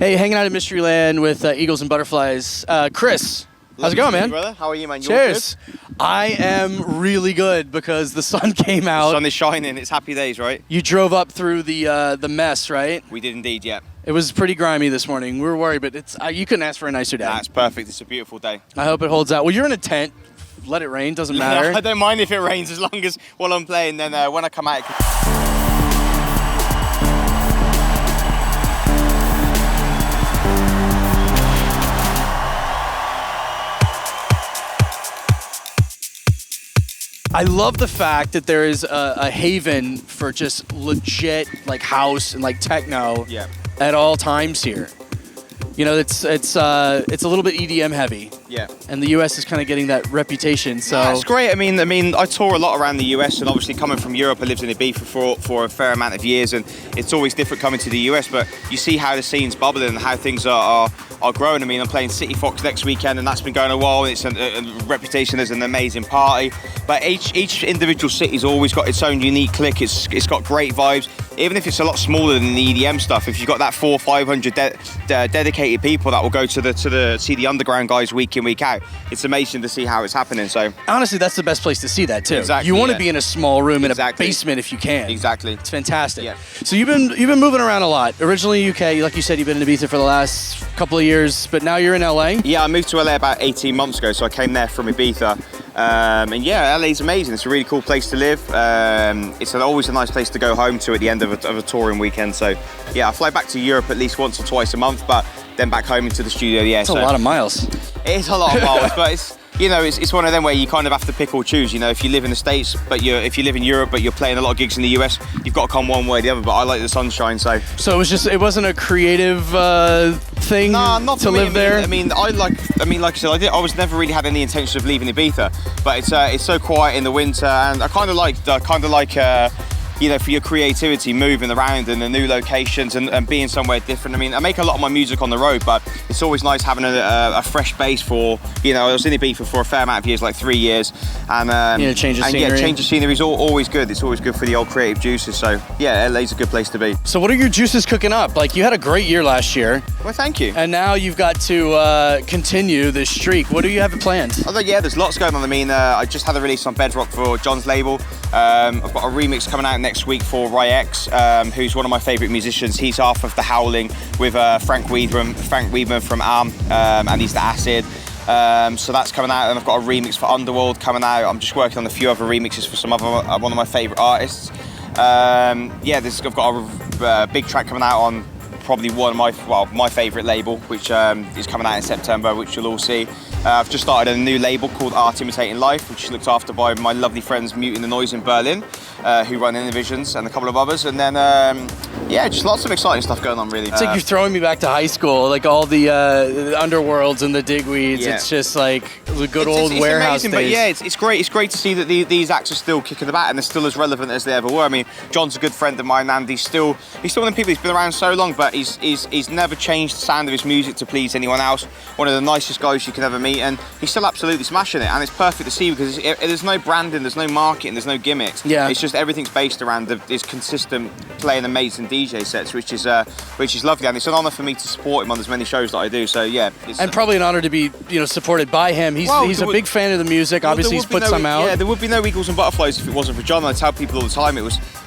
Hey, hanging out at Mysteryland with Eagles and Butterflies. Chris, how's it going, man? Brother, how are you, man? Cheers. I am really good because the sun came out. The sun is shining. It's happy days, right? You drove up through the mess, right? We did indeed, yeah. It was pretty grimy this morning. We were worried, but it's you couldn't ask for a nicer day. That's perfect. It's a beautiful day. I hope it holds out. Well, you're in a tent. Let it rain. Doesn't matter. I don't mind if it rains as long as while I'm playing. Then when I come out. I love the fact that there is a haven for just legit like house and like techno at all times here. You know, it's a little bit EDM heavy. Yeah. And the US is kind of getting that reputation. So yeah, it's great. I mean, I tour a lot around the US, and obviously coming from Europe, I lived in Ibiza for a fair amount of years, and it's always different coming to the US. But you see how the scene's bubbling and how things are growing. I mean, I'm playing City Fox next weekend, and that's been going a while. And it's a reputation as an amazing party. But each individual city's always got its own unique clique. It's got great vibes. Even if it's a lot smaller than the EDM stuff, if you've got that 400 or 500 dedicated people that will go to see the underground guys week in, week out, it's amazing to see how it's happening. So honestly, that's the best place to see that too. Exactly, you want to be in a small room in a Exactly. basement if you can. Exactly. It's fantastic. Yeah. So you've been moving around a lot. Originally UK, like you said, you've been in Ibiza for the last couple of years, but now you're in LA. Yeah, I moved to LA about 18 months ago, so I came there from Ibiza. And yeah, LA's amazing. It's a really cool place to live. It's always a nice place to go home to at the end of a touring weekend. So yeah, I fly back to Europe at least once or twice a month, but then back home into the studio. Yeah, it's a lot of miles. It is a lot of miles, but it's one of them where you kind of have to pick or choose. You know, if you live in the States, if you live in Europe, but you're playing a lot of gigs in the US, you've got to come one way or the other. But I like the sunshine, so. So it wasn't a creative thing to live there. I mean, like I said, I was never really had any intention of leaving Ibiza, but it's so quiet in the winter, and I kind of like. You know, for your creativity, moving around in the new locations and being somewhere different. I mean, I make a lot of my music on the road, but it's always nice having a fresh base for, you know, I was in Ibiza for a fair amount of years, like 3 years. And change of scenery. Yeah, change of scenery is always good. It's always good for the old creative juices. So yeah, LA's a good place to be. So what are your juices cooking up? Like, you had a great year last year. Well, thank you. And now you've got to continue this streak. What do you have planned? Although, yeah, there's lots going on. I mean, I just had a release on Bedrock for John's label. I've got a remix coming out next week for Ryex, who's one of my favourite musicians. He's half of The Howling with Frank Weidman from Arm, and he's the Acid. So that's coming out, and I've got a remix for Underworld coming out. I'm just working on a few other remixes for one of my favourite artists. I've got a big track coming out on probably my favourite label, which is coming out in September, which you'll all see. I've just started a new label called Art Imitating Life, which is looked after by my lovely friends Muting the Noise in Berlin, who run Innovisions, and a couple of others. And then, just lots of exciting stuff going on, really. It's like you're throwing me back to high school, like all the underworlds and the digweeds. Yeah. It's just like the good old warehouse amazing, days. But yeah, it's great. It's great to see that these acts are still kicking about and they're still as relevant as they ever were. I mean, John's a good friend of mine, and he's still one of the people. He's been around so long, but he's never changed the sound of his music to please anyone else. One of the nicest guys you can ever meet, and he's still absolutely smashing it. And it's perfect to see because there's no branding, there's no marketing, there's no gimmicks. Yeah. It's just everything's based around this consistent playing amazing DJ sets, which is lovely, and it's an honour for me to support him on as many shows that I do. So yeah, and probably an honour to be supported by him. He's a big fan of the music. Obviously, he's put some out. Yeah, there would be no Eagles and Butterflies if it wasn't for John. I tell people all the time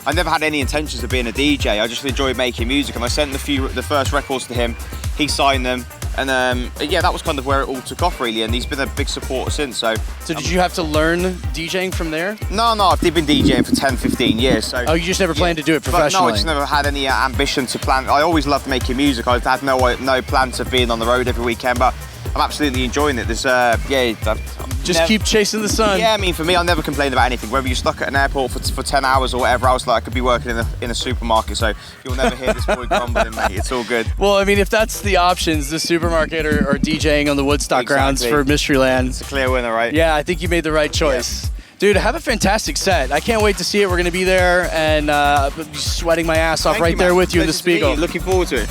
I never had any intentions of being a DJ. I just enjoyed making music, and I sent the first records to him. He signed them, and that was kind of where it all took off, really. And he's been a big supporter since. So did you have to learn DJing from there? No, I've been DJing for 10, 15 years. So you just never planned to do it professionally? No, I just never had any ambition to plan. I always loved making music. I had no plans of being on the road every weekend, but I'm absolutely enjoying it. There's keep chasing the sun. Yeah, I mean, for me, I'll never complain about anything. Whether you're stuck at an airport for 10 hours or whatever else, like I could be working in a supermarket. So you'll never hear this boy grumbling, mate. It's all good. Well, I mean, if that's the options, the supermarket or DJing on the Woodstock grounds for Mysteryland. It's a clear winner, right? Yeah, I think you made the right choice. Yeah. Dude, have a fantastic set. I can't wait to see it. We're going to be there and be sweating my ass off there with you in the Spiegel. Looking forward to it.